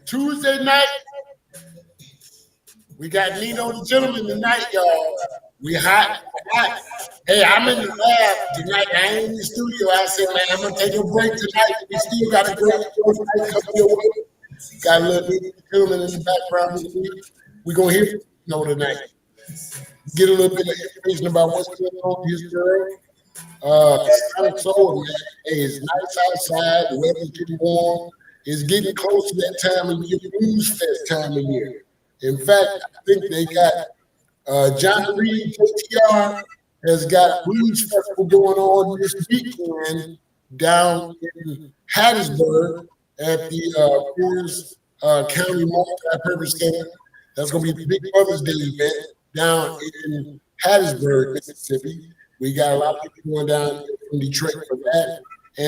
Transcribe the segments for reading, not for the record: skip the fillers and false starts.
Tuesday night, we got Nino the Gentleman tonight, y'all. We hot. Hey, I'm in the lab tonight. I ain't in the studio. I said, man, I'm gonna take a break tonight. We still got a great show tonight coming your way. Got a little bit of Gentleman in the background. We're gonna hear from Nino tonight. Get a little bit of information about what's going on with his girl. Sonic Soul, man. Hey, it's nice outside. The weather's getting warm. It's getting close to that time of year, Blues Fest time of year. In fact, I think they got John Reed JTR has got Blues Festival going on this weekend down in Hattiesburg at the Forest County Multi-Purpose Center. That's going to be the big Mother's Day event down in Hattiesburg, Mississippi. We got a lot of people going down from Detroit for that.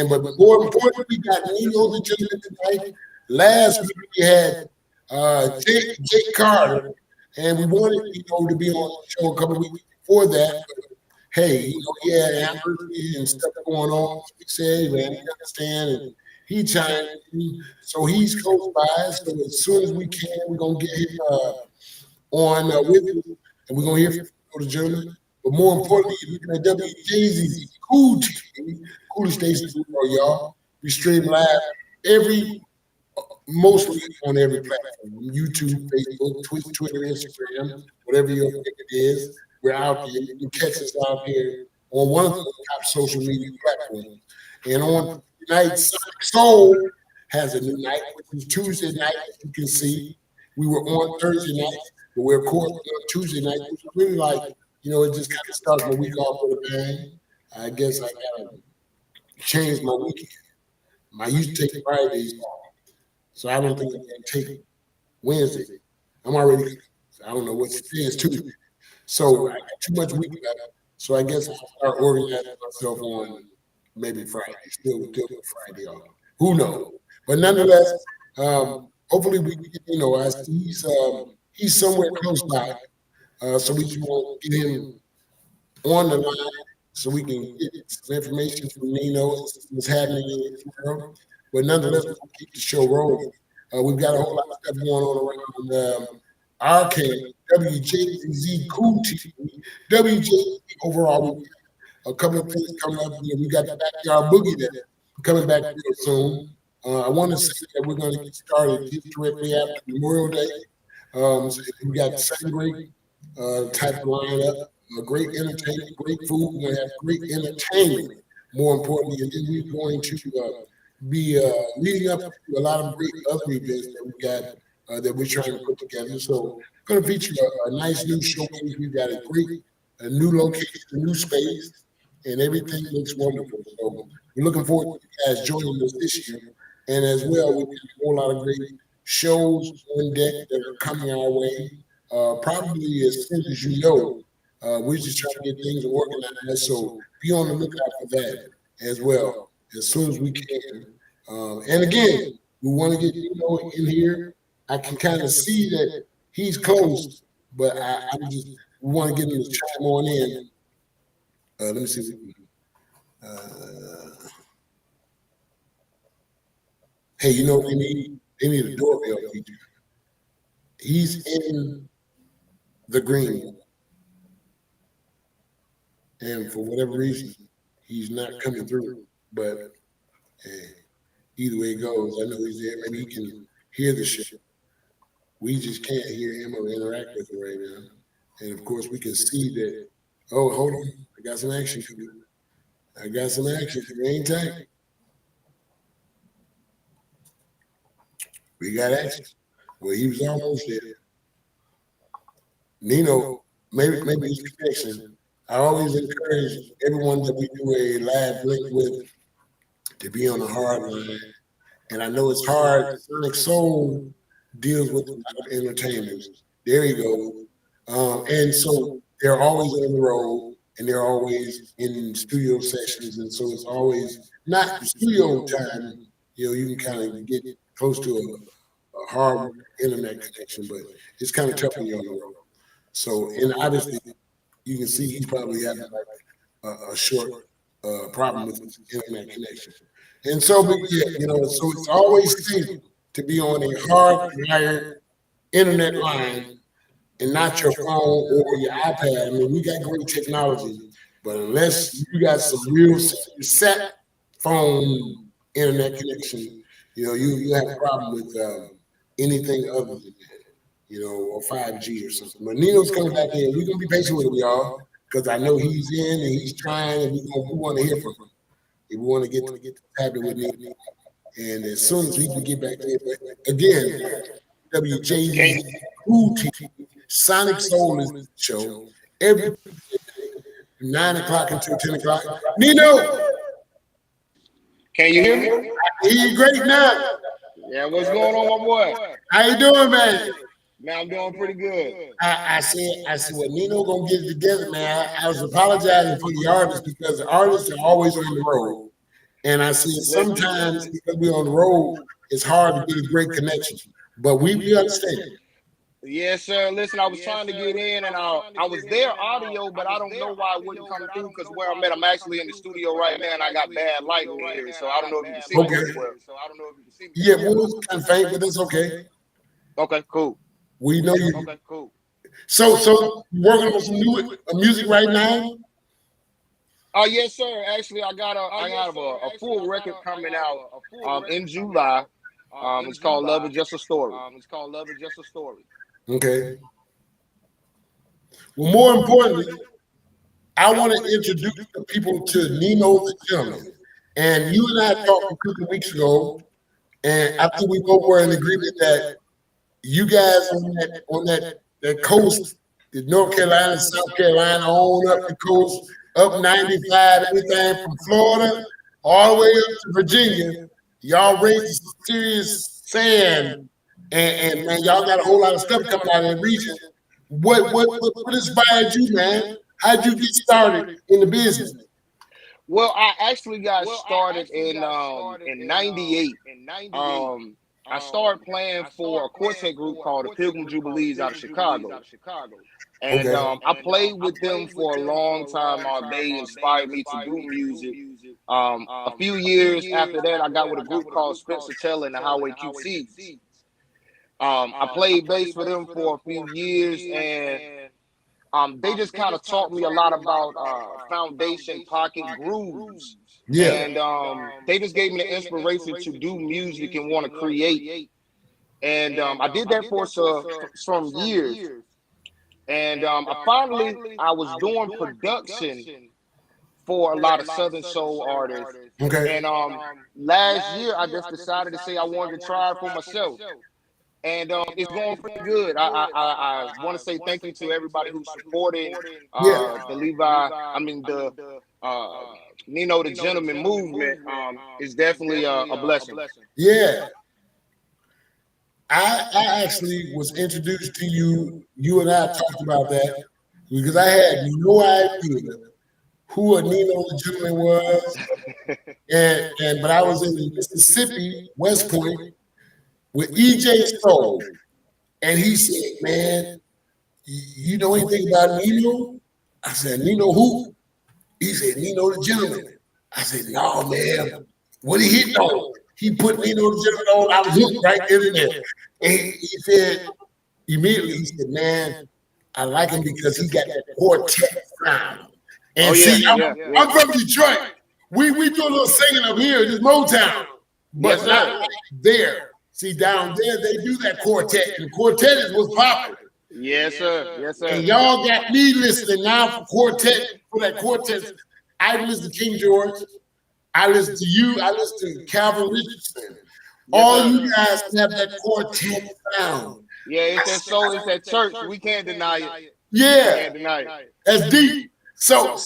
But more importantly, we got Nino the Gentleman tonight. Last week we had Jake Carter, and we wanted Nino to be on the show a couple of weeks before that. But, hey, he had anniversary and stuff going on. So he said, hey, man, you understand, and he chimed in. So he's close by. So as soon as we can, we're going to get him on with us, and we're going to hear from the Gentleman. But more importantly, looking at Wjzz Cool TV, coolest station in the world, y'all. We stream live mostly on every platform: YouTube, Facebook, Twitter, Instagram, whatever your favorite is. We're out there. You can catch us out here on one of the top social media platforms. And on tonight, Sonic Soul has a new night, which is Tuesday night, as you can see. We were on Thursday night, but we're recording on Tuesday night, which is really like, it just kind of starts my week off with a bang. I guess I gotta change my weekend. I used to take Fridays off, so I don't think I'm gonna take Wednesday. I'm already, I don't know what it is, Tuesday. So I got too much weekend, so I guess I'll start organizing myself on maybe Friday, still with Friday off. Who knows? But nonetheless, hopefully we get, he's somewhere close by. So we can get him on the line so we can get some information from Nino and what's happening in his world. But nonetheless, we'll keep the show rolling. We've got a whole lot of stuff going on around our camp, Wjzz Cool TV, WJZ overall. We got a couple of things coming up. We got the Backyard Boogie that's coming back real soon. I want to say that we're going to get started just directly after Memorial Day. So we got the same great type of lineup, great entertainment, great food. We're going to have great entertainment, more importantly, and then we're going to be leading up to a lot of great other events that we got that we're trying to put together. So we're going to feature a nice new showcase. We've got a great new location, a new space, and everything looks wonderful. So we're looking forward to you guys joining us this year. And as well, we've got a whole lot of great shows on deck that are coming our way. Probably as soon as you know, we're just trying to get things organized. So be on the lookout for that as well, as soon as we can. And again, we want to get Nino in here. I can kind of see that he's close, but we want to get him to chime on in. Let me see. Hey, they need a doorbell feature. He's in the green, and for whatever reason, he's not coming through. But hey, either way it goes, I know he's there. Maybe he can hear the show. We just can't hear him or interact with him right now. And of course, we can see that. Oh, hold on, I got some action for you. Hang tight. We got action. Well, he was almost there. Nino, maybe his connection. I always encourage everyone that we do a live link with to be on the hard line. And I know it's hard. Sonic Soul deals with a lot of entertainers. There you go. And so they're always on the road and they're always in studio sessions. And so it's always not studio time. You can kind of get close to a hard internet connection, but it's kind of tough when you're on the road. So, and obviously, you can see he's probably having like a short problem with his internet connection. And so, but yeah, so it's always safe to be on a hardwired internet line and not your phone or your iPad. I mean, we got great technology, but unless you got some real set phone internet connection, you know, you have a problem with anything other than that, you know, or 5G or something. But Nino's coming back in. We're gonna be patient with him, y'all, because I know he's in and he's trying, and we want to hear from him. We want to get happy with Nino. And as soon as we can get back there, but again, Wjzz Cool Tv, Sonic Soul is the show every 9 o'clock until 10 o'clock. Nino, can you hear me? I hear you great now. Yeah, what's going on, my boy? How you doing, man? Man, I'm doing pretty good. I said, well, Nino gonna get it together, man. I was apologizing for the artists because the artists are always on the road. And I said sometimes because we're on the road, it's hard to get a great connection. But we understand. Yes, sir. Listen, I was trying to get in, and I was there audio, but I don't know why it wouldn't come through because where I'm at, I'm actually in the studio right now, and I got bad lighting here, so I don't know if you can see me very well. Yeah, well, it's kind of faint, but that's okay. Okay, cool. We know you. Okay, cool. So you working on some new music right now? Yes, sir. Actually, I got a full record coming out in July. It's called Love Is Just a Story. Okay. Well, more importantly, I want to introduce the people to Nino the Gentleman. And you and I talked a couple of weeks ago, and I think we both were in agreement that you guys on that coast, the North Carolina, South Carolina, on up the coast, up 95, everything from Florida all the way up to Virginia, y'all raised serious sand, and man, y'all got a whole lot of stuff coming out of that region. What inspired you, man? How'd you get started in the business? Well, I actually got started in '98. I started playing for a quartet group called the Pilgrim Jubilees out of Chicago. And I played with them for a long time. They inspired me to do music. A few years after that, I got with a group called Spencer Taylor and the Highway QCs. I played bass for them for a few years, and they just kind of taught me a lot about foundation pocket grooves. Yeah. And they just gave me the inspiration to do music and want to create. And I did that for some years. And I was doing production for a lot of Southern Soul artists. Okay. And last year, I just decided to say I wanted to try it for myself. And it's going pretty good. I want to say thank you to everybody who's supporting the Nino the Gentleman movement. Is definitely a blessing. Yeah. I actually was introduced to you. You and I talked about that because I had no idea who a Nino the Gentleman was, but I was in Mississippi, West Point, with EJ Soul, and he said, "Man, you know anything about Nino?" I said, "Nino who?" He said, "Nino the Gentleman." I said, "No, man. What he hit on? He put Nino the Gentleman on. I was hooked right there. And he said, immediately, he said, "Man, I like him because he got that quartet sound." And I'm from Detroit. We do a little singing up here, this Motown, but not like there. See, down there, they do that quartet, and the quartet is what's popular. Yes, sir. Yes, sir. And y'all got me listening now for that quartet. I listen to King George. I listen to you. I listen to Calvin Richardson. All you guys have that quartet sound. Yeah, it's that soul, it's that church. We can't deny it. Yeah, we can't deny it. That's deep. So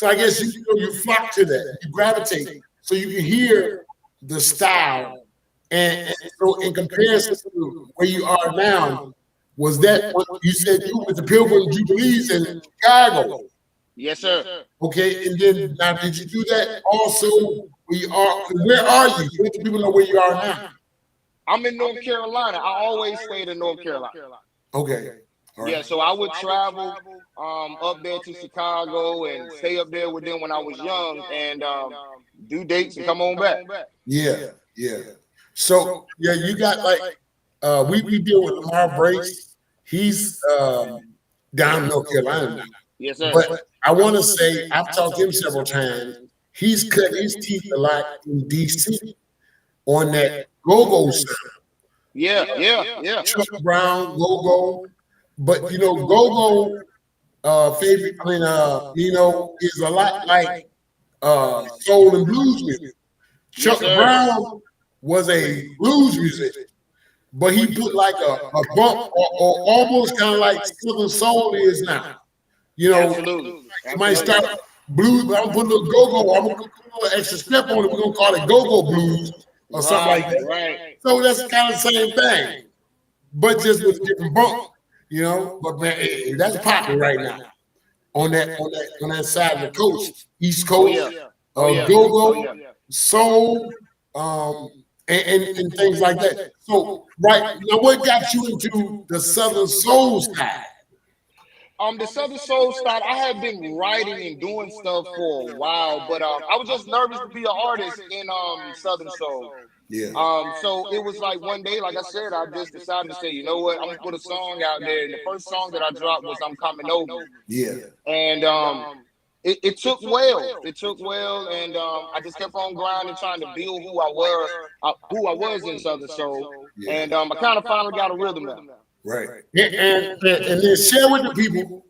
I guess you flock to that. You gravitate so you can hear the style. And so in comparison to where you are now, was that what you said you were with the Pilgrim Jubilees in Chicago? Yes, sir. Okay, and then now did you do that also? Where are you? Let people know where you are now. I'm in North Carolina. I always stayed in North Carolina. Okay. All right. Yeah, so I would travel up there to Chicago and stay up there with them when I was young and do dates and come on back. Yeah. So yeah, you got like we deal with Lamar Brace. He's down in North Carolina now. Yes, sir. But I want to say I've talked to him several times. He's cut his teeth a lot in DC on that go-go sound. Yeah. Chuck Brown, go-go. But you know, go-go favorite, is a lot like soul and blues music. Chuck Brown was a blues musician, but he put like a bump or almost kind of like Southern soul is now. You know, Absolutely. you might start blues, but I'm gonna put a little go-go. I'm gonna put a little extra step on it. We're gonna call it go-go blues or something like that. Right. So that's kind of the same thing, but just with a different bump. You know, but man, that's popping right now on that side of the coast, East Coast, go-go, soul, and things like that. So right now, what got you into the Southern soul side? The Southern Soul style, I have been writing and doing stuff for a while, but I was just nervous to be an artist in Southern Soul. Yeah. So it was like one day, like I said, I just decided to say, you know what, I'm gonna put a song out there. And the first song that I dropped was "I'm Coming Over." Yeah. And it took well. It took well, and I just kept on grinding, trying to build who I was in Southern Soul. Yeah. And I kind of finally got a rhythm now. Right. And then share with the people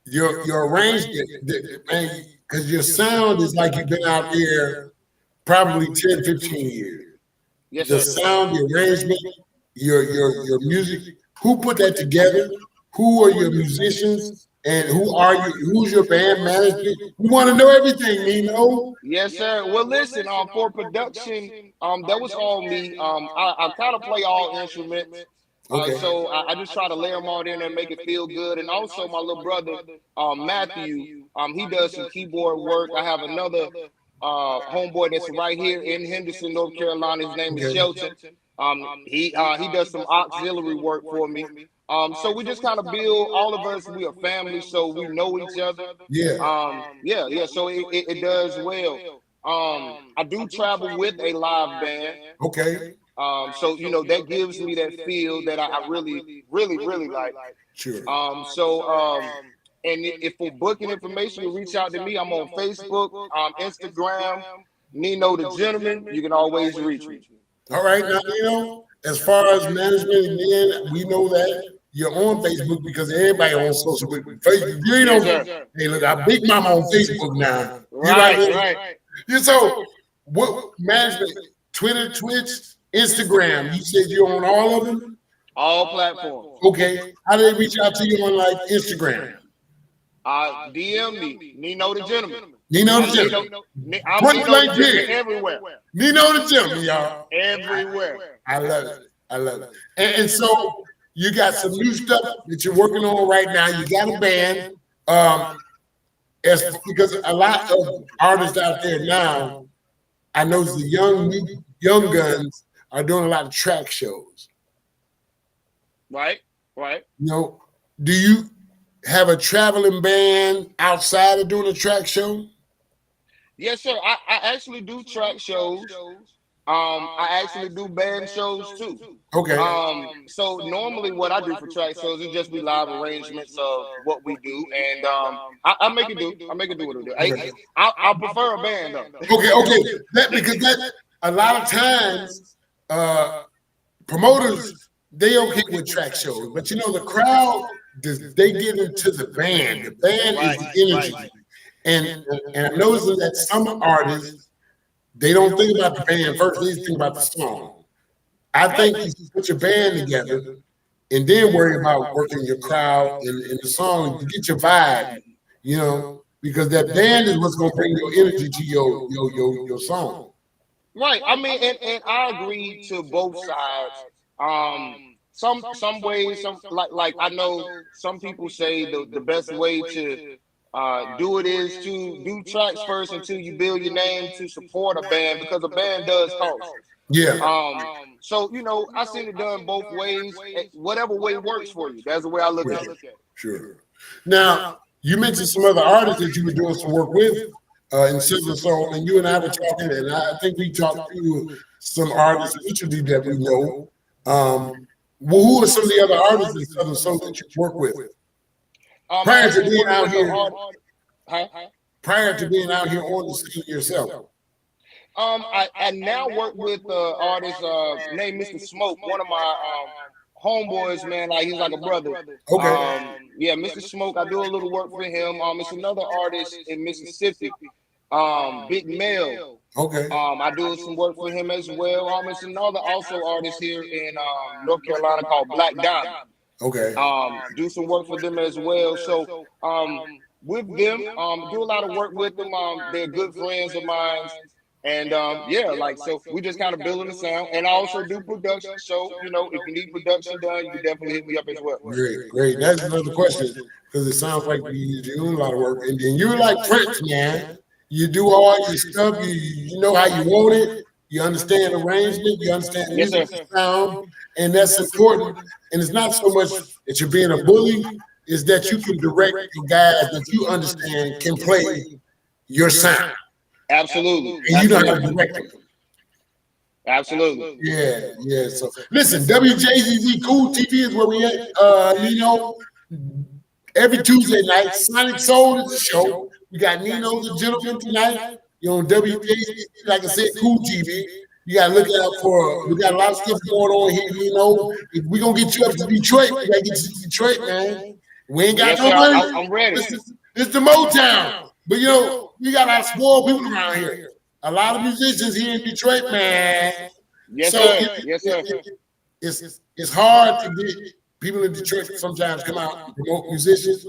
your arrangement, because your sound is like you've been out there probably 10, 15 years. Yes, The sir. sound, the arrangement, your music. Who put that together? Who are your musicians? And who are you? Who's your band manager? We want to know everything, Nino. Yes, sir. Well, listen, for production, that was all me. I kind of play all instruments. Okay. So I just try to layer them all in there and make it feel good. And also my little brother, Matthew, he does some keyboard work. I have another homeboy that's right here in Henderson, North Carolina. His name is Shelton. He does some auxiliary work for me. So we just kind of build, all of us, we are family, so we know each other. Yeah. Yeah. So it does well. I do travel with a live band. Okay. So you know that gives me that feel that I really like. Sure. And if for booking information, you reach out to me. I'm on Facebook, Instagram, Nino the Gentleman. You can always reach me. All right, now Nino, as far as management, and then we know that you're on Facebook because everybody on social media. Facebook, you ain't on. Hey, look, I Big Mama on Facebook now. Right. You so what management? Twitter, Twitch, Instagram. You said you're on all of them. All platforms. Okay. How do they reach out to you on like Instagram? DM me, Nino the Gentleman. Nino the Gentleman. I'm Nino the Gentleman everywhere. Nino the Gentleman, y'all. Everywhere. I love it. And so you got some new stuff that you're working on right now. You got a band. Because a lot of artists out there now, I know the young guns are doing a lot of track shows. Right. You know, do you have a traveling band outside of doing a track show? Yes, sir. I actually do track shows. I actually do band shows too. Okay. So normally what I do for track shows is just be live arrangements of what we do, and I make it do. I make it do what it do. I prefer a band though. Okay. That a lot of times promoters, they okay with track shows, but you know the crowd, they get into the band. The band is the energy, and I'm noticing that some artists, they don't think about the band first. They think about the song. I think you put your band together and then worry about working your crowd and the song to get your vibe, you know, because that band is what's going to bring your energy to your song. Right. I mean, and I agree to both sides. Some ways, like I know some people say the best way to do it is to do tracks first until you build your name to support a band, because a band does cost. Yeah. So you know, I've seen it done both ways. Whatever way works for you. That's the way I look at it. Sure. Now you mentioned some other artists that you were doing some work with in Southern Soul, and you and I were talking, and I think we talked to some artists mutually that we know. Well, who are some of the other artists in Southern Soul that you work with? Prior to being out here, prior to being out here on the scene yourself. I now work with artist named Mr. Smoke, one of my homeboys, man. Like, he's like a brother. Okay. Yeah, Mr. Smoke, I do a little work for him. It's another artist in Mississippi, Big Mel. Okay. I do some work for him as well. It's another also artist here in North Carolina called Black Diamond. Okay. Do some work for them as well. So with them, do a lot of work with them. They're good friends of mine. And yeah, like, so we just kind of building the sound, and I also do production. So, you know, if you need production done, you can definitely hit me up as well. Great, great. That's another question, because it sounds like you do a lot of work, and then you're like Prince, man. You do all your stuff. You know how you want it. You understand arrangement. You understand music sound, and that's important. And it's not so much that you're being a bully; is that you can direct the guys that you understand can play your sound. Absolutely. And you know how to direct them. Absolutely. Yeah, yeah. So listen, Wjzz Cool TV is where we at. Nino, every Tuesday night. Sonic Soul is the show. We got Nino the Gentleman tonight. You're on Wjzz, like I said, Cool TV. You gotta look out for. We got a lot of stuff going on here, Nino. If we gonna get you up to Detroit, we gotta get you to Detroit, man. We ain't got no money. I'm ready. This the Motown. But, you know, we got our spoiled people around here. A lot of musicians here in Detroit, man. Yes, so sir. Yes, sir. It's hard to get people in Detroit sometimes come out and promote musicians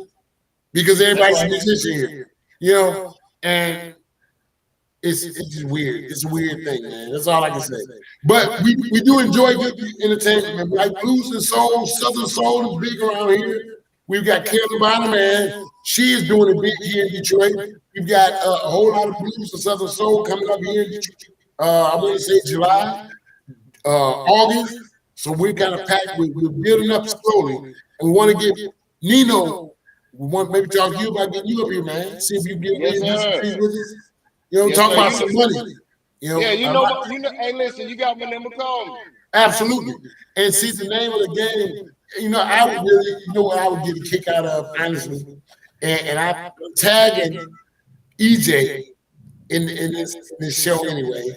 because everybody's a musician here, you know, and it's just weird. It's a weird thing, man. That's all I can say. But we do enjoy good entertainment, man. Like blues and soul, Southern soul is big around here. We've got Kelly Bonner, man. She is doing it big here in Detroit. We've got a whole lot of blues and Southern soul coming up here in Detroit. I want to say July, August. So we're kind of packed. We're building up slowly. And we want to get Nino. We want maybe talk to you about getting you up here, man. See if you can get music with us. You know, talk about some money. You know, yeah, you know. Hey, listen, you got my number. Call me. Absolutely. And see, the name of the game. You know, I would really, you know what I would get a kick out of, honestly, and I'm tagging EJ in this show anyway.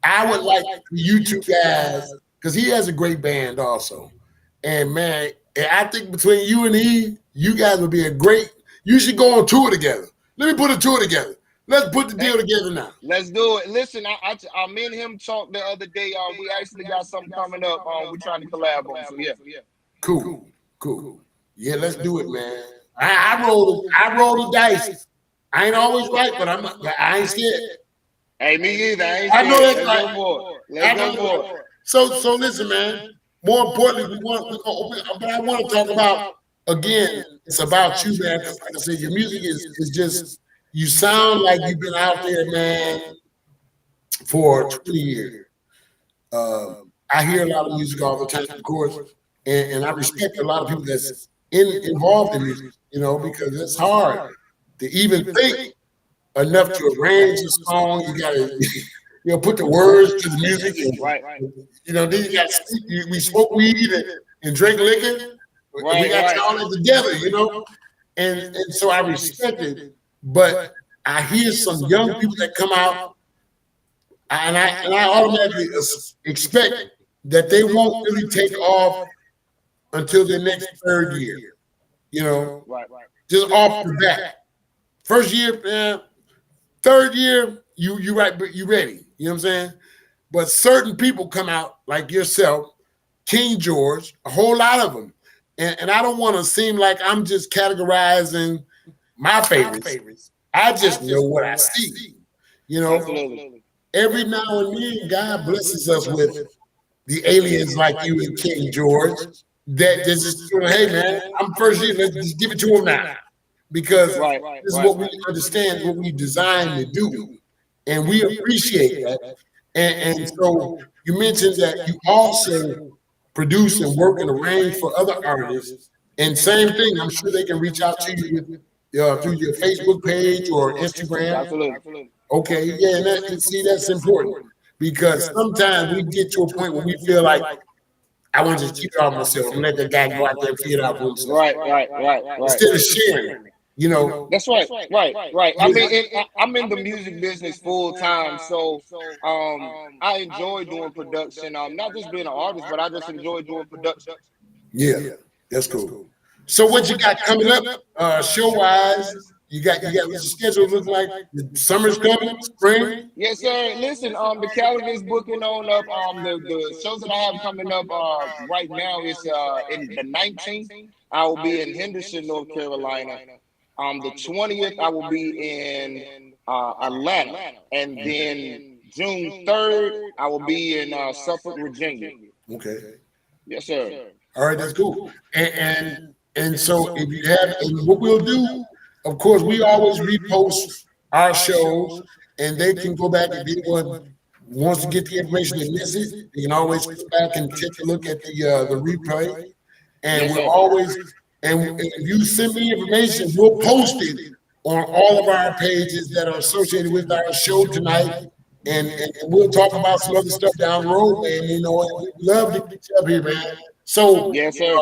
I would like you two guys, because he has a great band also. And man, I think between you and you guys would be a great, you should go on tour together. Let me put a tour together. Let's put the deal together now. Let's do it. Listen, I me and him talked the other day. We actually got something coming up. We're trying to collab on. So yeah. Cool. Yeah, let's do it, man. I roll the dice. I ain't always right, but I ain't scared. Hey, me either. I know that's right. Let's go for it. So listen, man. More importantly, but I want to talk about again. It's about you, man. Like I said, your music is just. You sound like you've been out there, man, for 20 years. I hear a lot of music all the time, of course. And I respect a lot of people that's involved in music, you know, because it's hard to even think enough to arrange a song. You got to, put the words to the music. And, right. You know, then we smoke weed and drink liquor. Right, we got to all that together, you know. And so I respect it. But I hear some young people that come out, and I automatically expect that they won't really take off until the next third year, you know, just off the bat. First year, man, third year, you right, but you ready. You know what I'm saying? But certain people come out like yourself, King George, a whole lot of them, and I don't want to seem like I'm just categorizing my favorites. I just know what I see. You know, Absolutely. Every now and then, God blesses us with the aliens like you and King George. That just, hey man, I'm first year. Let's just give it to him now, because this is what we understand, what we designed to do, and we appreciate that. And so you mentioned that you also produce and work and arrange for other artists, and same thing. I'm sure they can reach out to you through your Facebook page or Instagram. Absolutely. Okay, yeah, and see, that's important. because sometimes we get to a point where we feel like I want to just keep it all myself and let the guy go out there and figure it out for himself. Right. Instead of sharing, you know. That's right. I mean, I'm in the music business full time, so I enjoy doing production. Not just being an artist, but I just enjoy doing production. Yeah, that's cool. So what you got coming up, show wise? You got what your schedule look like? The summer's coming, spring. Yes, sir. Listen, the calendar is booking on up. The shows that I have coming up right now is in the 19th. I will be in Henderson, North Carolina. The 20th, I will be in Atlanta, and then June 3rd, I will be in Suffolk, Virginia. Okay. Yes, sir. All right, that's cool. And so if you have, and what we'll do, of course, we always repost our shows, and they can go back if anyone wants to get the information and miss it. You can always go back and take a look at the replay. And we're always, and if you send me information, we'll post it on all of our pages that are associated with our show tonight. And we'll talk about some other stuff down the road, man. You know, we love to get you up here, man. So yes, sir.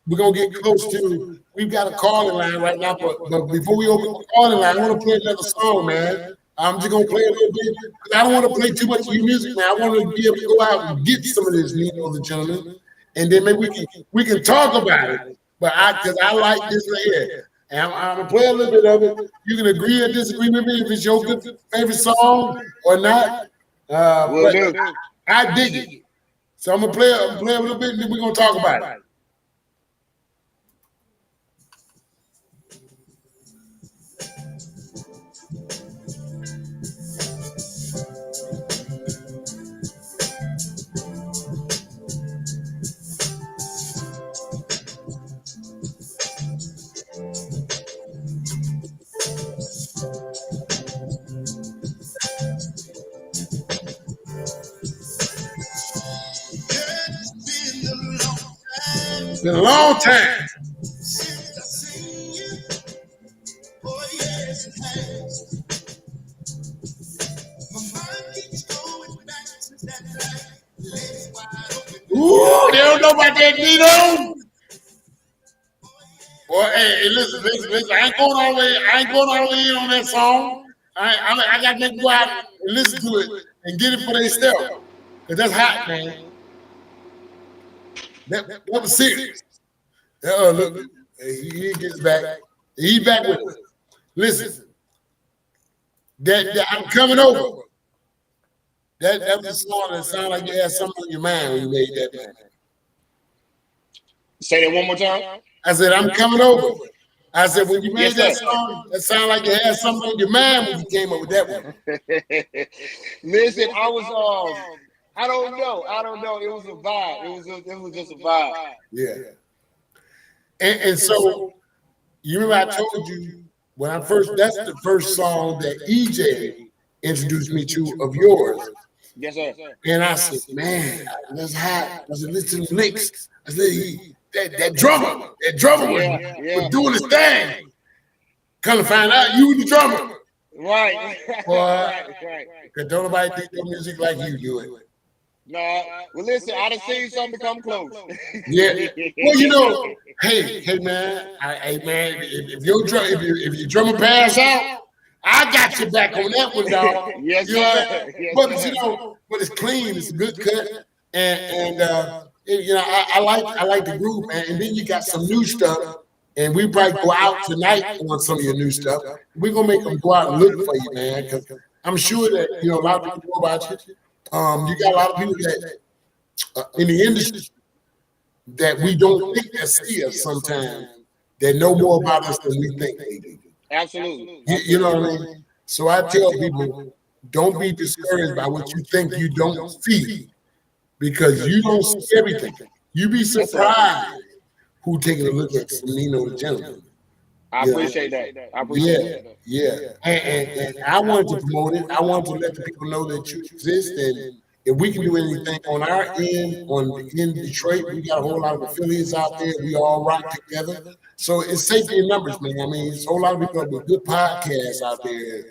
We're gonna get close to. We've got a calling line right now, but before we open the calling line, I want to play another song, man. I'm just gonna play a little bit. I don't want to play too much of your music, man. I want to be able to go out and get some of this, ladies and gentlemen, and then maybe we can talk about it. But because I like this right here, and I'm gonna play a little bit of it. You can agree or disagree with me if it's your favorite song or not. But I dig it. So I'm gonna play a little bit, and then we're gonna talk about it. It's been a long time. Ooh, they don't know about that, Nino. Boy, hey, listen. I ain't going all the way in on that song. I got to go out and listen to it and get it for themselves. Because that's hot, man. That was serious. Look, he gets back. He back with us. Listen, that I'm coming over. That was a song that sounded like you had something on your mind when you made that, man. Say that one more time. I said, I'm coming over. I said, when you made that song, that sounded like you had something on your mind when you came up with that one. Listen, I was I don't know. It was a vibe. It was just a vibe. Yeah. And so you remember I told you when I first, that's the first song that EJ introduced me to of yours. Yes, sir. And I said, man, that's hot. I said, listen to the licks. I said, that drummer was doing his thing. Come to find out you were the drummer. Right. Boy, because don't nobody think your music like you do it. No, well, listen, I done seen something come close. Yeah. Well, you know, hey, man, if your drummer pass out, I got you back on that one, dog. Yes, you know sir. Yes, but sir. you know, but it's clean. It's a good cut, and you know, I like the groove, man. And then you got some new stuff, and we probably go out tonight on some of your new stuff. We're gonna make them go out and look for you, man, because I'm sure that you know a lot of people know about you. You got a lot of people that in the industry that we don't think that see us sometimes that know more about us than we think they do. Absolutely. You know what I mean? So I tell people, don't be discouraged by what you think you don't see, because you don't see everything. You be surprised who taking a look at some Nino the Gentleman. I appreciate that. I appreciate that. Yeah. And I wanted to promote it. I wanted to let the people know that you exist, and if we can do anything on our end, in Detroit, we got a whole lot of affiliates out there. We all rock together. So it's safety in numbers, man. I mean, it's a whole lot of people with good podcasts out there.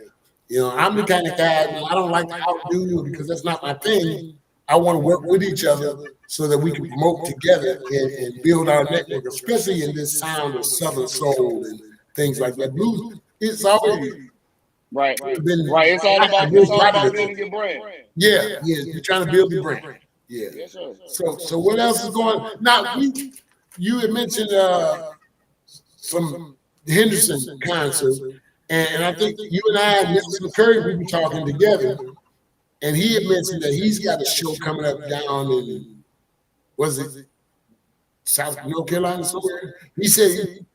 You know, I'm the kind of guy, I don't like to outdo you because that's not my thing. I want to work with each other so that we can promote together and build our network, especially in this sound of Southern soul and things like that. Blues, it's always Right. been Right. It's all about building your brand. Yeah, you're trying to build the brand. Yeah. Yes, sir. So what else is going on? Now, you had mentioned some Henderson concert, and I think you and I, Nelson Curry, we were talking together, and he had mentioned that he's got a show coming up down in, was it South North Carolina somewhere? He said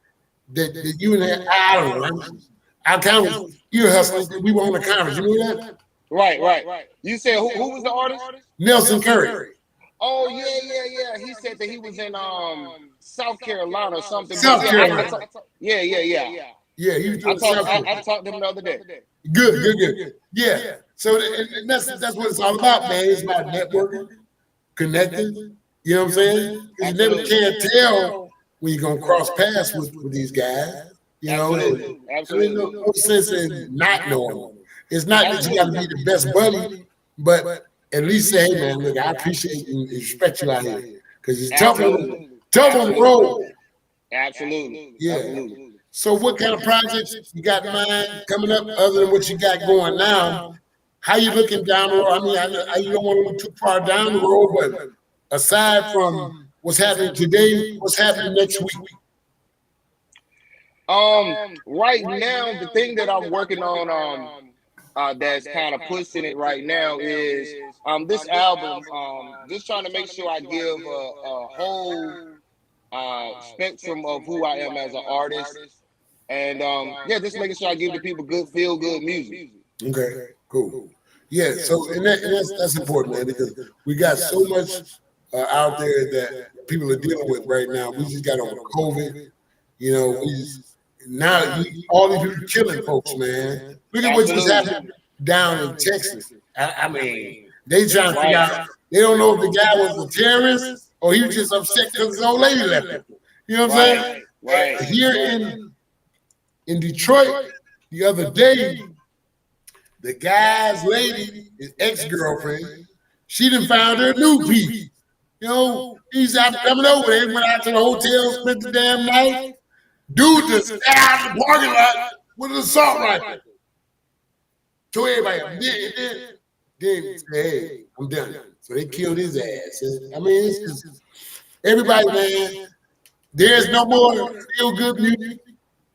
that you and I don't know. I kind of, you hustling, we were on the conference, you know that? Right. You said who was the artist? Nelson Curry. Oh yeah. He said that he was in South Carolina or something. South Carolina. Yeah. Yeah, he was doing South Carolina. I talked to him the other day. Good. Yeah. So and that's what it's all about, man. It's about networking, connecting. You know what I'm saying? Because you never can tell when you're gonna cross paths with these guys. You know, Absolutely. No sense in not knowing them. It's not that you got to be the best buddy, but at least say, hey man, look, I appreciate and respect you out here because it's tough on the road. Absolutely. Yeah. Absolutely. So what kind of projects you got in mind coming up other than what you got going now? How you looking down the road? I mean, you don't want to look too far down the road, but aside from what's happening today, what's happening next week? Right now, the thing that I'm working on that's kind of pushing it right now is this album. Just trying to make sure I give a whole spectrum of who I am as an artist, and just making sure I give the people good feel good music. Okay, cool. Yeah, so and that's important, man, because we got so much out there that people are dealing with right now. We just got on COVID, you know. All these people killing folks, man. Look at what just happened down in Texas. I mean, they trying to figure out. They don't know if the guy was a terrorist or he was just upset because his old lady left him. You know what I'm saying? Right. Here in Detroit, the other day, the guy's lady, his ex-girlfriend, she done found her new piece. You know, he's out coming over there, went out to the hotel, spent the damn night. Dude just got out of the parking lot with an assault rifle. To everybody. Then say, hey, I'm done. So they killed his ass. I mean, it's just everybody, man. There's no more feel good music.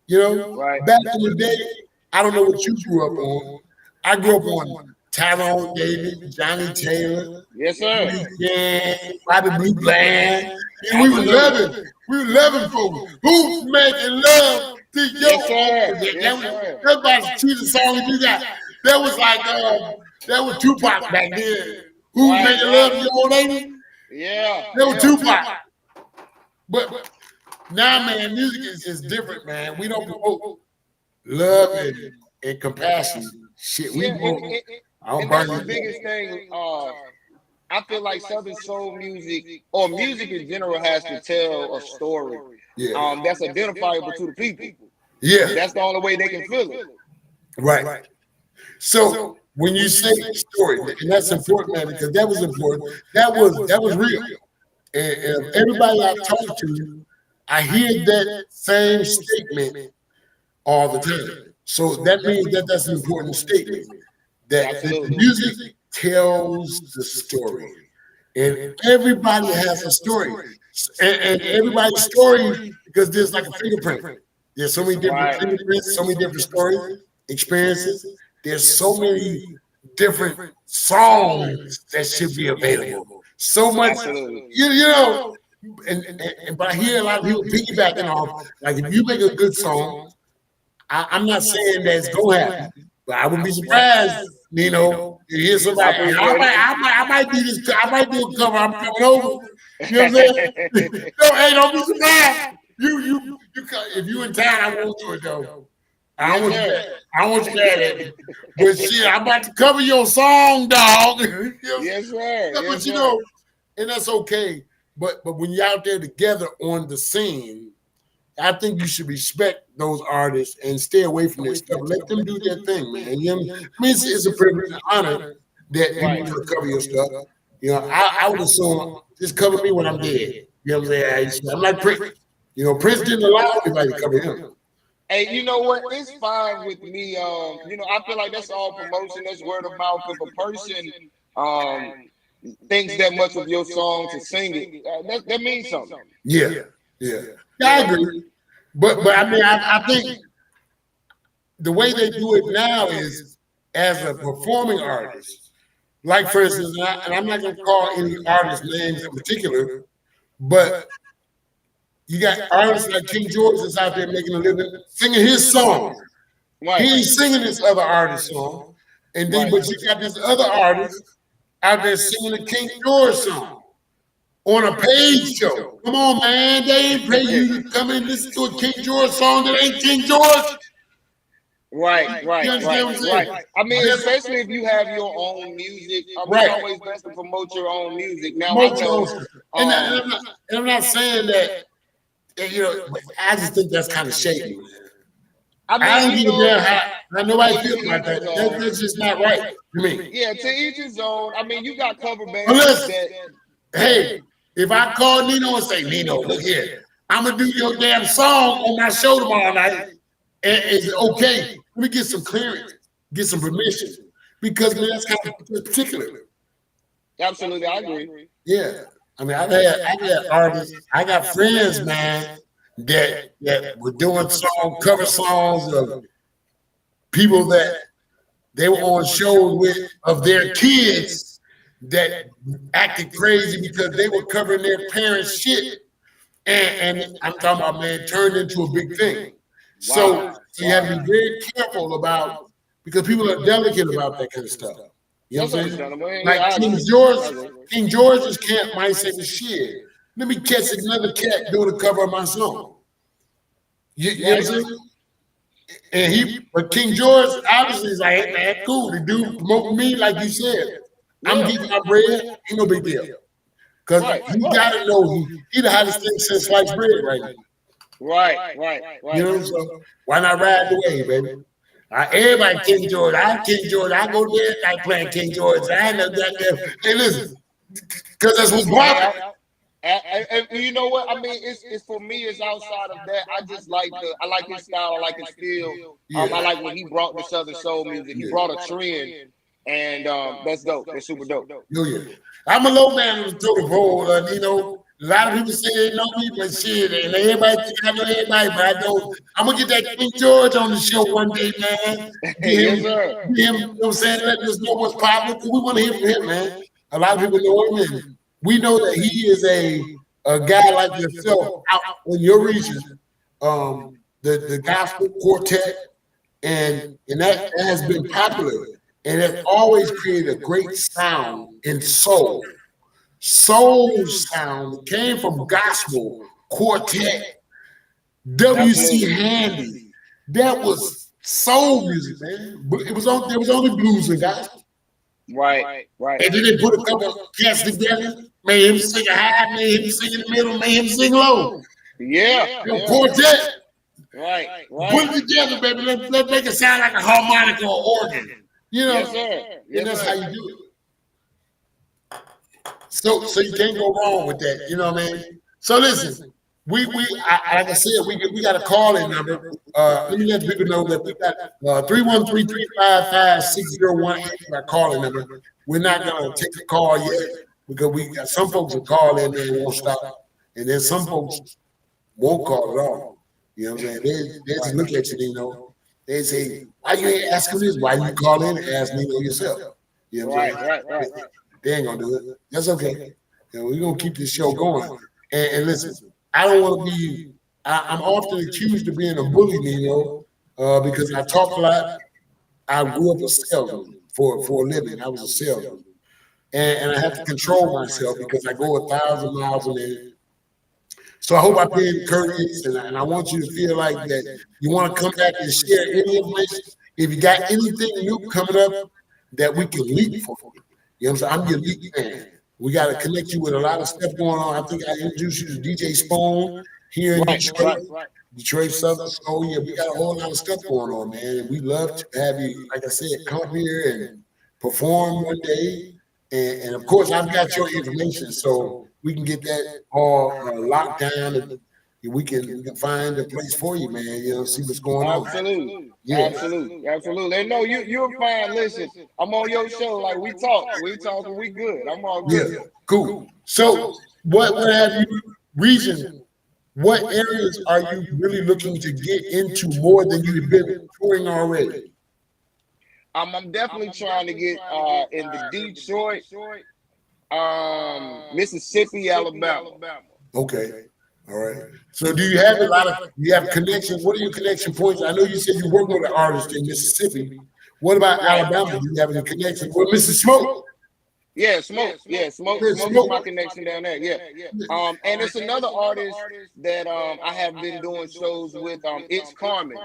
You know, back in the day, I don't know what you grew up on. I grew up on Tyrone Davis, Johnny Taylor. Yes, sir. Bobby Blue Bland. And we were loving folks. Who's making love to your yes, That's about the cheapest song you got. That was like that was Tupac back then. Who's making love to your old lady? Yeah. That was Tupac. But now, man, music is different, man. We don't promote love and compassion. Shit, we promote. And that's the biggest thing. I feel like Southern soul music or music in general has to tell a story. Yeah. That's identifiable to the people. Yeah. That's the only way they can feel it. Right. So when you say story, and that's important, man, because that was important. That was real. And everybody I talk to, I hear that same statement all the time. So that means that's an important statement. That the music tells the story. And everybody has a story. And everybody's story, because there's like a fingerprint. There's so many different fingerprints, so many different stories, experiences. There's so many different songs that should be available. So much, you know, but I hear a lot of people piggybacking off. Like if you make a good song, I'm not saying that it's gonna happen, but I wouldn't be surprised, you know, to hear somebody. I might do this. I might do a cover. I'm coming over. You know what I'm saying? Don't be surprised. You, if you in town, I won't do it though. I don't want you mad at me. But shit, I'm about to cover your song, dog. Yes, sir. But you know, and that's okay. But when you're out there together on the scene, I think you should respect those artists and stay away from their stuff. Let them do their thing, man. You know what I mean? It's a privilege and honor that people to cover your stuff. You know, I would assume just cover me when I'm dead. You know what I'm saying? I'm like Prince. You know, Prince didn't allow anybody to cover him. Hey, you know what? It's fine with me. You know, I feel like that's all promotion. That's word of mouth. If a person thinks that much of your song to sing it, that means something. Yeah, I agree. But I mean, I think the way they do it now is as a performing artist. Like, for instance, and I'm not going to call any artist names in particular, but you got artists like King George that's out there making a living singing his song. Right. He ain't singing this other artist's song. And then, but you got this other artist out there singing the King George song on a paid show. Come on, man. They ain't pay you to come in and listen to a King George song that ain't King George. Right. I mean, especially if you have your own music. It's always best to promote your own music. Now, and I'm not saying that, you know, I just think that's kind of shady. I don't give a damn how nobody feels about that. That's just not right to me. Yeah, to each his own. I mean, you got cover bands hey, if I call Nino and say, Nino, look here, I'm going to do your damn song on my show tomorrow night, and it's okay. Let me get some clearance, get some permission, because man, that's kind of particular. Absolutely, I agree. Yeah, I mean, I've had artists. I got friends, man, that were doing cover songs of people that they were on shows with of their kids that acted crazy because they were covering their parents' shit, and I'm talking about, man, turned into a big thing. So you have to be very careful about, because people are delicate about that kind of stuff. You know what I'm saying? Like King George's camp might say, shit, let me catch another cat doing a cover of my song. You know what I'm saying? But King George obviously is like, hey, man, cool. The dude promoting me, like you said. I'm getting my bread, ain't no big deal. Because you gotta know he the hottest thing since sliced bread right now. Right. You know, so why not ride the wave, baby? Everybody King George. I'm King George. I go there, I playing King George. I ain't no goddamn. Hey, listen, because that's what's popping. And you know what? I mean, it's for me. It's outside of that. I just like I like his style. I like his feel. I like when he brought the Southern soul music. He brought a trend, and that's dope. That's super dope. Yeah. I'm a low man on the totem pole, you know. A lot of people say they know me, but shit, and everybody think I know everybody, but I don't. I'm gonna get that King George on the show one day, man. Him, you know what I'm saying? Let us know what's popular, because we want to hear from him, man. A lot of people know him, and we know that he is a guy like yourself out in your region, the gospel quartet, and that has been popular, and it always created a great sound in soul. Soul sound came from gospel, quartet, W.C. Handy. That was soul music, man. But there was only blues and gospel. Right. And then they put a couple of cats together, made him sing a high, made him sing in the middle, made him sing low. Yeah. Quartet. Right. Put it together, baby. Let's make it sound like a harmonica or organ. You know? Yes, sir. And that's how you do it. So you can't go wrong with that, you know what I mean? So listen, we like I said, we got a call-in number. Let me let people know that we got 313-355-6018 our call-in number. We're not gonna take a call yet because we got some folks will call in and won't stop, and then some folks won't call at all. You know what I'm saying? They just look at you, you know. They say, why you ain't asking this? Why you call in and ask me yourself? You know what I'm saying? Right. They ain't gonna do it. That's okay. You know, we're gonna keep this show going. And listen, I don't want to be. I'm often accused of being a bully, Nino, because I talk a lot. I grew up a salesman for a living. I was a salesman, and I have to control myself because I go 1,000 miles an hour. So I hope I've been courteous, and I want you to feel like that you want to come back and share any information. If you got anything new coming up that we can leak for you. You know what I'm saying? I'm your lead man. We got to connect you with a lot of stuff going on. I think I introduced you to DJ Spoon here in Detroit. Detroit Southern Soul. Yeah, we got a whole lot of stuff going on, man. And we love to have you, like I said, come up here and perform one day. And of course, I've got your information, so we can get that all locked down, and we can find a place for you, man. You know, see what's going on. Absolutely. Yeah. Absolutely. And no, you're fine. Listen, I'm on your show. Like we talking, we good. I'm all good. Yeah, cool. So what have you region? What areas are you really looking to get into more than you've been touring already? I'm definitely trying to get into Detroit, Mississippi, Alabama. Okay. All right. So do you have you have connections? What are your connection points? I know you said you work with an artist in Mississippi. What about Alabama? Do you have any connections with Mrs. Smoke? Yeah, Smoke. Yeah, Smoke is my connection down there. Yeah. And it's another artist that I have been doing shows with. It's Carmen.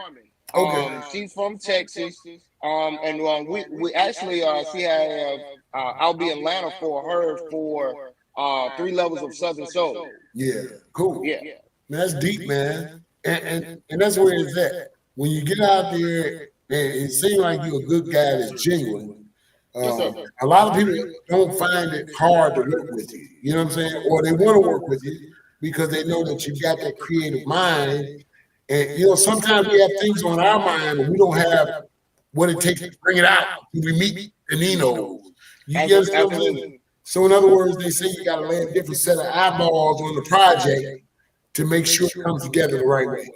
Okay. She's from Texas. And we actually she had I'll be in Atlanta for her for 3 levels of Southern Soul. Yeah, cool. Yeah. Man, that's deep, man. And that's where it's at. When you get out there, and it seems like you're a good guy that's genuine. A lot of people don't find it hard to work with you. You know what I'm saying? Or they want to work with you because they know that you've got that creative mind. And you know, sometimes we have things on our mind, but we don't have what it takes to bring it out. We meet the Ninos. You get what I'm saying? So in other words, they say you got to lay a different set of eyeballs on the project to make sure it comes together the right way.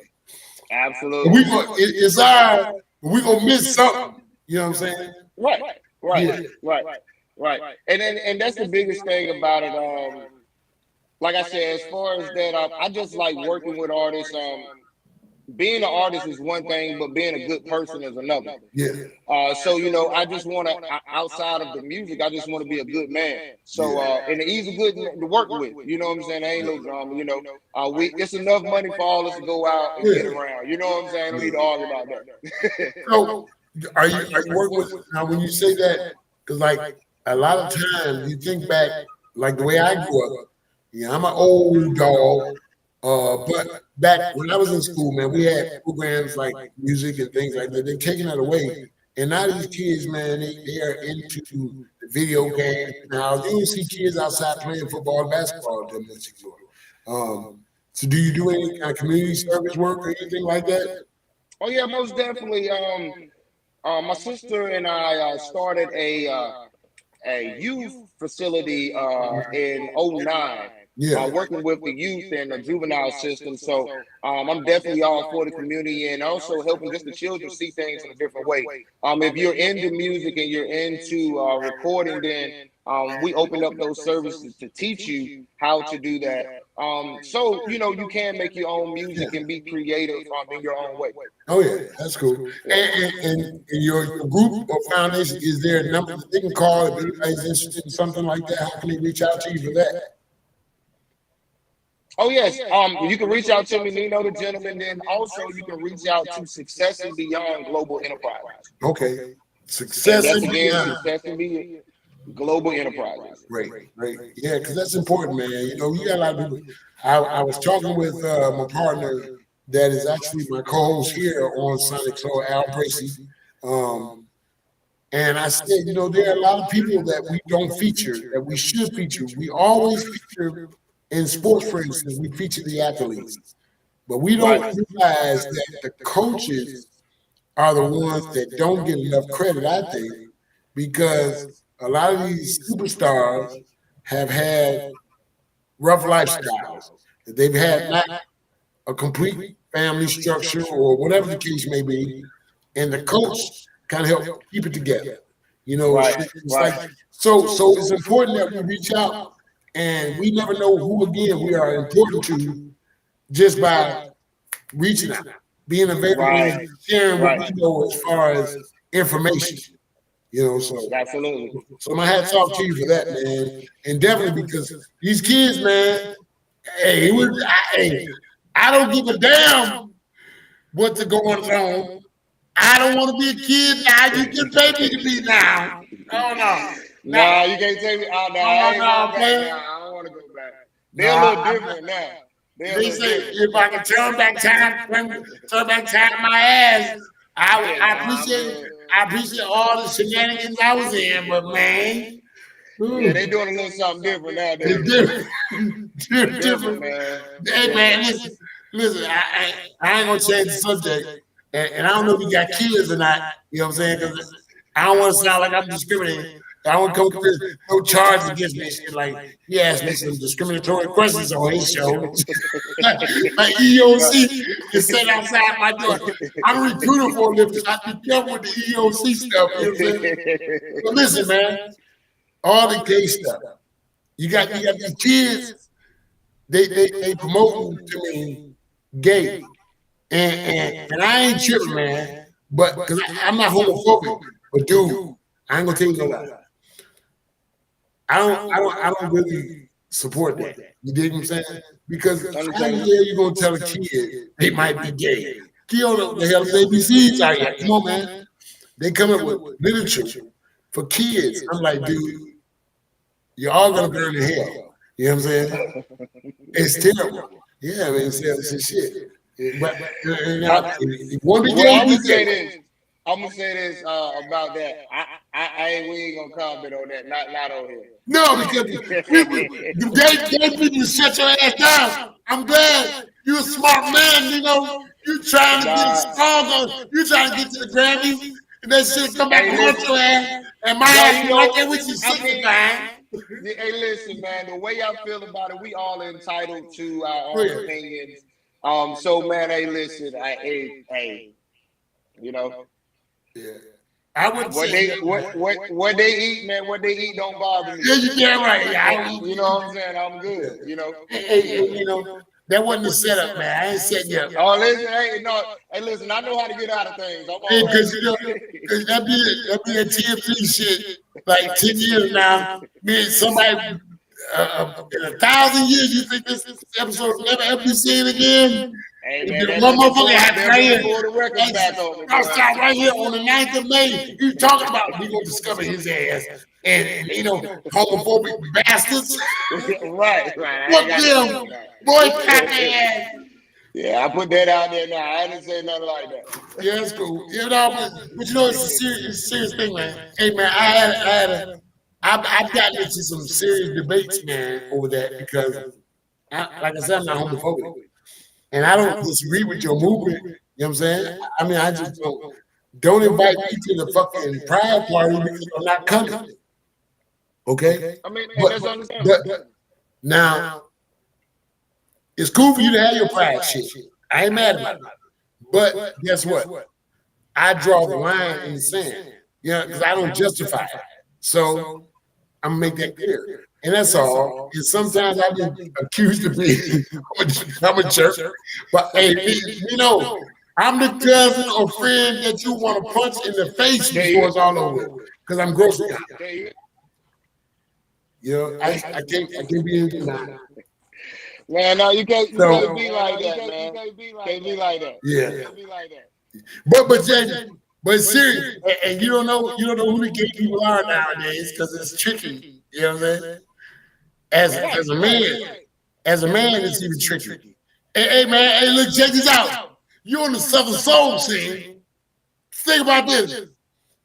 Absolutely. We're gonna miss something. You know what I'm saying? Right. And that's the biggest thing about it. Like I said, as far as that, I just like working with artists. Being an artist is one thing, but being a good person is another. Yeah. So you know, I just want to, outside of the music, I just want to be a good man. So and he's a good to work with. You know what I'm saying? There ain't no drama. You know, it's enough money for all us to go out and get around. You know what I'm saying? Don't need to argue about that. So are you working with now? When you say that, because like a lot of times you think back, like the way I grew up. Yeah, I'm an old dog. But back when I was in school, man, we had programs like music and things like that. They're taking that away. And now these kids, man, they are into the video games now. You don't see kids outside playing football and basketball. So do you do any kind of community service work or anything like that? Oh, yeah, most definitely. My sister and I started a youth facility in 2009. Working with the youth and the juvenile system. So I'm definitely all for the community and also helping just the children see things in a different way. If you're into music and you're into recording, then we opened up those services to teach you how to do that. So, you know, you can make your own music and be creative in your own way. Oh, yeah, that's cool. And your group or foundation, is there a number that they can call if anybody's interested in something like that? How can they reach out to you for that? Oh, yes. You can reach out to me, Nino the Gentleman. Then also you can reach out to Success and Beyond Global Enterprises. Okay. Success and Beyond Global Enterprises. Great. Yeah, because that's important, man. You know, you got a lot of people. I was talking with my partner that is actually my co-host here on Sonic Soul, Al Bracey. And I said, you know, there are a lot of people that we don't feature, that we should feature. We always feature. In sports, for instance, we feature the athletes, but we don't realize that the coaches are the ones that don't get enough credit, I think, because a lot of these superstars have had rough lifestyles. They've had not a complete family structure or whatever the case may be, and the coach kind of help keep it together. You know, so it's important that we reach out. And we never know who, again, we are important to just by reaching out, being available, and sharing what we know as far as information. You know, so absolutely. So my hats off to you for that, man. And definitely because these kids, man, I don't give a damn what's going on. I don't want to be a kid now. You can pay me to be now. No. Nah, you can't take me out now. I don't want to go back. They're a little different now. They say if I can turn back time my ass, I appreciate all the shenanigans I was in, but man. Yeah, they doing a little something different nowadays. Different, man. Hey, man, listen. I ain't gonna change the subject, and I don't know if you got kids or not. You know what I'm saying? Because I don't want to sound like I'm discriminating. I don't come with no charge against me. Shit like he asked me some discriminatory questions on his show. Like EOC is sitting outside my door. I'm a recruiter for a living. I be careful with the EOC stuff. You know what I'm saying? But listen, man. All the gay stuff. You got these kids. They promoting to me gay, and I ain't tripping, man. But because I'm not homophobic, but dude, I ain't gonna tell you no lie. I don't really support that. You dig what I'm saying? Because how the hell you gonna tell a kid they might be gay? Kill the hell is ABCs out here. Come on, man. They come up with literature for kids. I'm like, dude, you're all gonna burn in hell. You know what I'm saying? It's terrible. Yeah, I mean, it's shit. But I'm gonna say this about that. We ain't gonna comment on that. Not on here. No, because gay people shut your ass down. I'm glad you're a smart man. You know, you trying to get stronger. You trying to get to the Grammys, and that shit come back on your ass. And my ass right there with you sitting down. Hey, listen, man. The way I feel about it, we all entitled to our own opinions. So, man, hey, listen, you know. Yeah. I would say what they eat, man. What they eat don't bother me. Yeah, you're damn right. You know what I'm saying? I'm good. You know. Hey, you know that wasn't the setup, man. I ain't setting you up. Oh, listen, hey, listen. I know how to get out of things. Because that be a TFC shit. Like 10 years now, me and somebody in 1,000 years, you think this episode will never be seen again? Hey, man, one motherfucker happened right here. Right here on the 9th of May. You talking about we gonna discover his ass and you know homophobic bastards. right. Fuck them, boy, pack their ass. Yeah, I put that out there now. I didn't say nothing like that. Yeah, that's cool. Yeah, no, but you know it's a serious thing, man. Hey, man, I've gotten into some serious debates, man, over that because, like I said, I'm not homophobic. And I don't disagree with your movement. You know what I'm saying? I mean, I just don't invite me to the fucking pride party because I'm not coming. Okay? I mean, that's understandable. Now, it's cool for you to have your pride shit. I ain't mad about it. But guess what? I draw the line in the sand. You know, because I don't justify it. So I'm gonna make that clear. And that's all. And sometimes I've been accused of being I'm a jerk. But hey, you know, I'm the cousin or friend that you want to punch in the face before it's all over. Because I'm grossly high. You know, I can't be in denial. Man, no, you can't be like that, man. Can't be like that. Yeah. But serious, and you don't know who the gay people are nowadays because it's tricky. You know what I'm saying? As a man, it's even tricky. Hey man, hey, look, check this out. You on the Southern Soul scene. Think about this.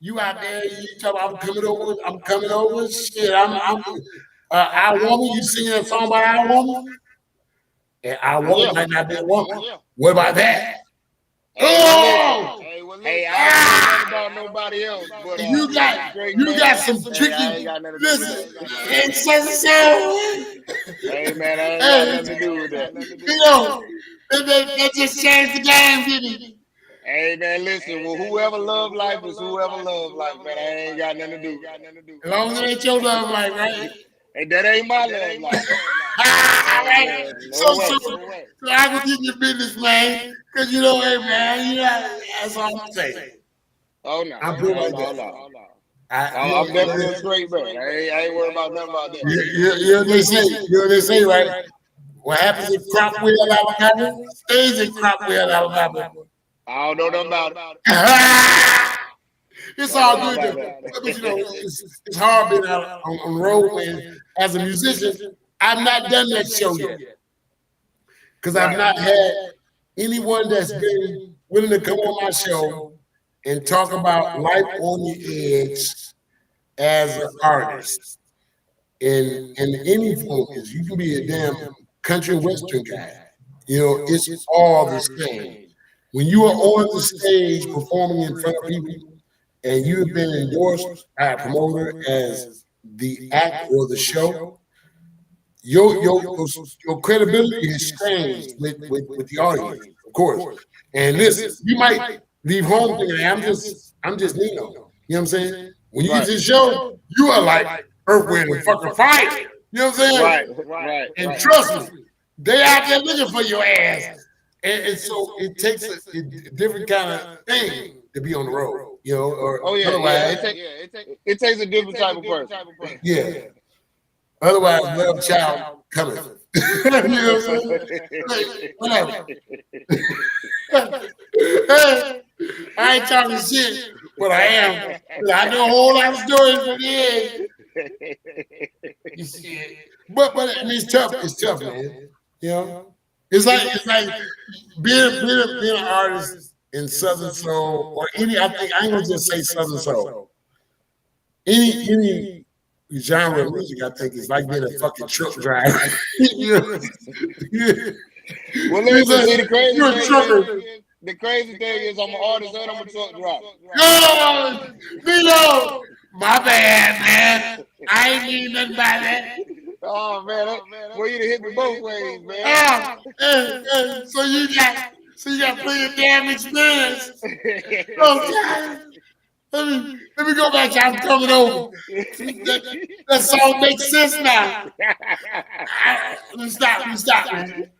You out there, you talk about I'm coming over. Shit, I'm Our Woman. You singing that song about Our Woman? And Our Woman might not be a woman. What about that? Hey, I don't know about nobody else, but you got some tricky. Listen, and hey man, I ain't got nothing to do with that. You know, that just changed the game, didn't it? Hey man, listen. Well, whoever love life is whoever love life, man. I ain't got nothing to do. As long as it ain't your love life, right? Hey, that ain't my love life. Right. So I can get your business, man. Cause you know, hey man, that's all I'm saying. Oh no, I'm good like that. I'm definitely a straight man. I ain't worried about nothing about that. You know what they say, right? What happens in Cropwell, Alabama, stays in Cropwell, Alabama. I don't know nothing about it. It's all good, but you know, it's hard being out on the road, man. As a musician, I've not done that show yet. because I've not had anyone that's been willing to come on my show and talk about life on the edge as an artist in any form. Because you can be a damn country western guy. You know, it's all the same. When you are on the stage performing in front of people and you have been endorsed by a promoter as the act or the show, your credibility has changed with the audience, of course. And listen, you might leave home thinking, I'm just Nino. You know what I'm saying? When you get to the show, you are like Earth, Wind, and fucking Fire. You know what I'm saying? Right. And trust me, they out there looking for your ass. And so it takes a different kind of thing to be on the road, you know. Or otherwise, it takes a different type of person. Yeah. Otherwise, love child coming. You know what I'm saying? Like, whatever. I ain't talking shit, but I am. I know a whole lot of stories from the end. But I mean, it's tough. It's tough, man. You know, it's like being an artist in Southern Soul or any. I ain't gonna just say Southern Soul. Any genre of music, I think, is like being a fucking truck driver. You know? Well, listen, see, the crazy thing is I'm an artist and I'm a truck driver. God, Nino, my bad, man. I ain't mean nothing by that. Oh man, well, you done hit me both ways, man. So you got plenty of damn experience. Oh, let me go back. I'm coming over. That song makes sense now. Let me stop, man.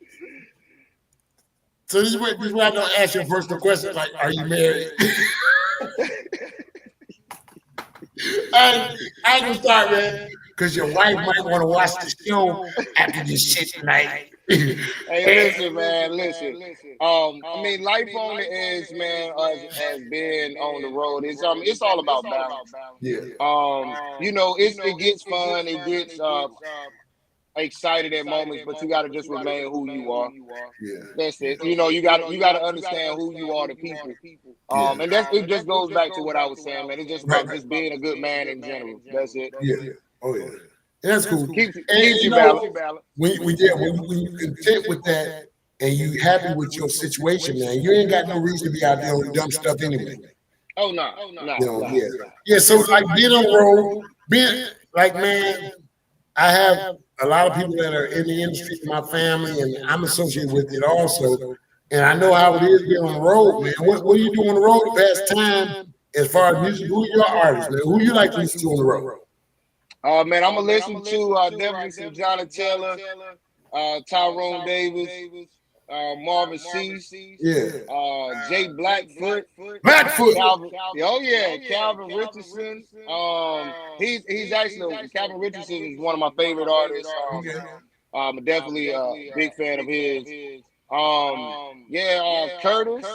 So this is where I don't ask you a personal question, like, are you married? I ain't gonna start, man, because your wife might want to watch the show after this shit tonight. Hey, listen, man, listen. I mean, life on the edge, man, has been on the road. It's all about balance. Yeah. You know, it gets fun, it gets excited at moments, but you got to just remain who you are. Yeah. That's it. You know, you got to understand who you are to people. And it just goes back to what I was saying, man. It's just about just being a good man in general. That's it. Yeah. Oh yeah. And that's cool. Keep you you know, balanced. when you content with that and you happy with your situation, man, you ain't got no reason to be out there on dumb stuff anyway. Oh no. You know, yeah. So like being on the road, being like, man, I have a lot of people that are in the industry, my family, and I'm associated with it also. And I know how it is being on the road, man. What do you do on the road to pass time as far as music? Who are your artists, man? Who you like to listen to on the road? Man, I'm gonna listen to definitely some Johnny Taylor, Tyrone Davis, Marvin Cease, Jay Blackfoot, Calvin Richardson. He's actually Calvin Richardson is one of my favorite artists. I'm definitely a big fan of his. Curtis,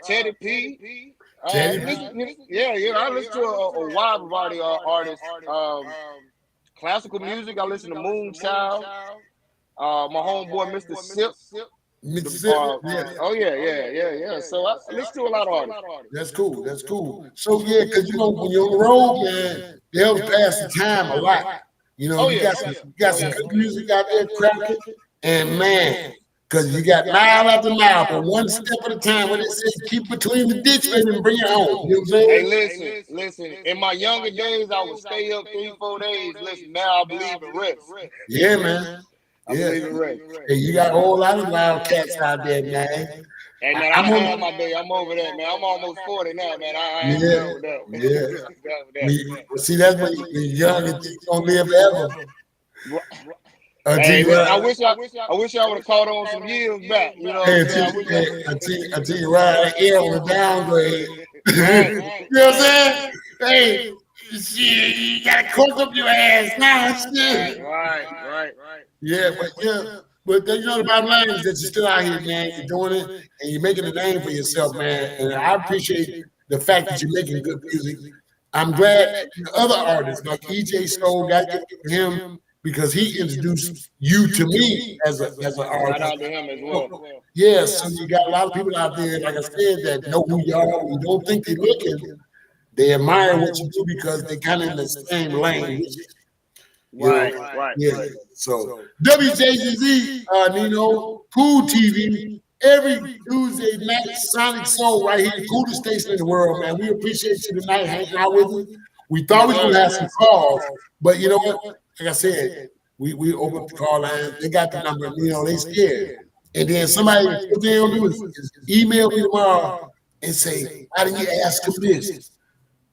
Teddy P. I listen to a wide variety of artists. Classical music, I listen to Moonchild. My homeboy, Mr. Sip. So I listen to a lot of artists. That's cool. So yeah, because you know when you're on the road, man, they help pass the time a lot. You know, you got some good music out there cracking, and man, because you got mile after mile, but one step at a time. When it says keep between the ditch and bring it home. You know what I'm saying? Hey, listen. In my younger days, I would stay up 3-4 days. Listen, now I believe in rest. Yeah, man. Hey, you got a whole lot of wild cats out there, man. Hey, man, I don't have my day. I'm over that, man. I'm almost 40 now, man. I ain't done with that. See, that's when you're young and you don't live forever. Hey, I wish I would have caught on some years back. You know, I tell you right, I on the downgrade. You know what I'm saying? Hey, shit, you gotta cook up your ass now. Shit. Right. But you know the bottom line is that you're still out here, man. You're doing it and you're making a name for yourself, man. And I appreciate the fact that you're making good music. I'm glad the other artists like EJ Soul got him because he introduced you to me as an Shout artist. out to him as well. Yes, so you got a lot of people out there, like I said, that know who you are. You don't think they're looking. They admire what you do because they kind of in the same lane. Right. Yeah. So WJZZ, Nino, Cool TV, every Tuesday night, Sonic Soul right here, the coolest station in the world, man. We appreciate you tonight hanging out with us. We thought we were gonna have some calls, but you know what? Like I said, we opened the call line. They got the number, they scared. And then somebody, what they don't do is email me tomorrow and say, "Why didn't you ask him this?"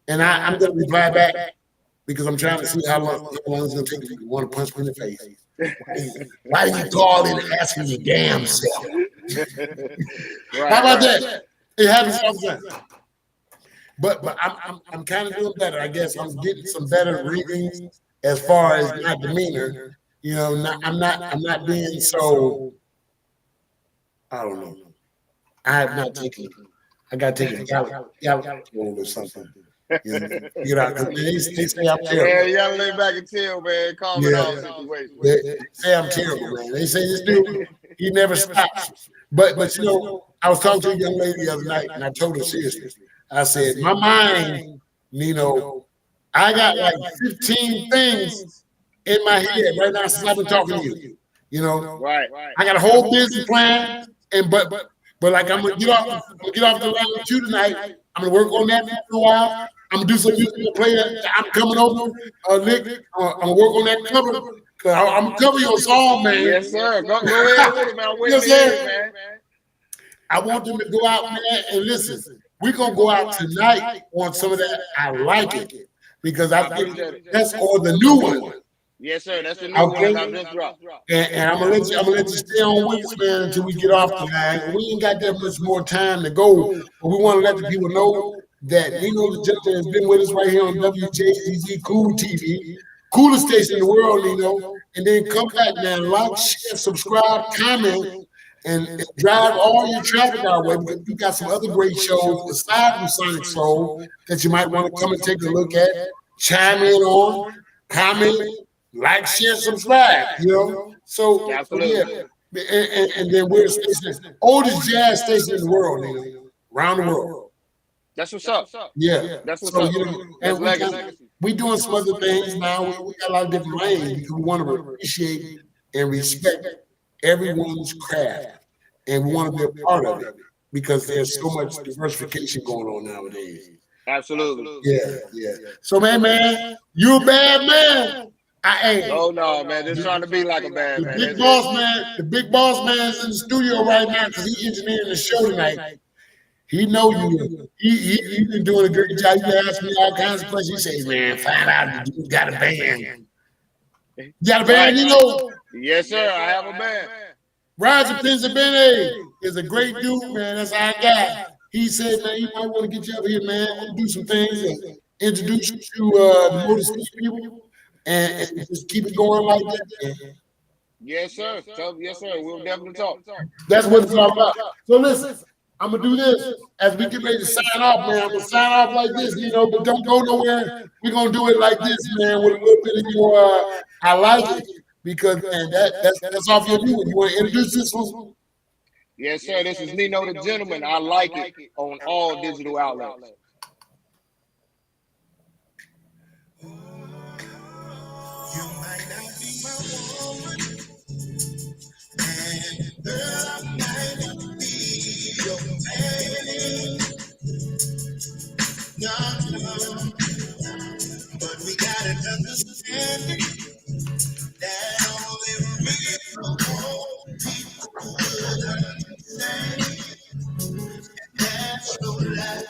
And I'm gonna reply back because I'm trying to see how long it's gonna take you to want to punch me in the face. Why did you call in and ask me your damn self? How about that? It happens all the time. But I'm kind of doing better. I guess I'm getting some better readings as far as my demeanor. I'm not being so. I don't know. I have not taken. I got to take a Gallup or something. They say I'm terrible. Yeah, you gotta lay back and chill, man. Calm it out situation. They say I'm terrible, man. They say this dude, he never stops. But I was talking to a young lady the other night, and I told her seriously. I said, my mind, I got like 15 things in my head right now since I've been talking to you. Right. I got a whole business plan, but like I'm gonna get off the line with you tonight. I'm gonna work on that for a while. I'm gonna do some music to play that. I'm coming over, Nick. I'm gonna work on that cover. I'm gonna cover your song, man. Yes, sir. Go ahead with it, man. I'm with you, man. I want them to go out, man, and listen. We're gonna go out tonight on some of that. I like it because I think that's all the new one. Yes, sir. That's the new one I just dropped. And I'm gonna let you stay on with us, man, until we get off the line. We ain't got that much more time to go, but we want to let the people know that the gentleman has been with us right here on WJZZ Cool TV, coolest station in the world, and then come back, man, like, share, subscribe, comment, and drive all your traffic our way, because we got some other great shows aside from Sonic Soul that you might want to come and take a look at, chime in on, comment, like, share, subscribe, So, yeah. And then we're a station, oldest jazz station in the world, around the world. That's what's up. Yeah. That's what's up. And we doing some other things now. We got a lot of different lanes because we want to appreciate and respect everyone's craft. And we want to be a part of it because there's so much diversification going on nowadays. Absolutely. Yeah. So, man, you a bad man. I ain't. Oh no, man! Just trying to be like a bad man. The big boss man's in the studio right now because he's engineering the show tonight. He know you. He been doing a great job. You ask me all kinds of questions. He say, "Man, find out you got a band. You got a band, Yes, sir. I have a band. Roger Penzabene is a great dude, man. That's our guy. He said, man, you might want to get you up here, man. We'll do some things and introduce you to the Motor City people. And just keep it going like that. Yes, sir. Yes, sir. We'll definitely talk. That's what it's all about. So listen, I'm gonna do this as we get ready to sign off, man. I'm gonna sign off like this, but don't go nowhere. We're gonna do it like this, man, with a little bit of your I like it because man, that's off your new one. You want to introduce this one? Yes, sir. This is Nino the Gentleman. I like it on all digital outlets. You might not be my woman, and girl, I might not be your man. No, but we got an understanding that only real people would understand. And that's no lie.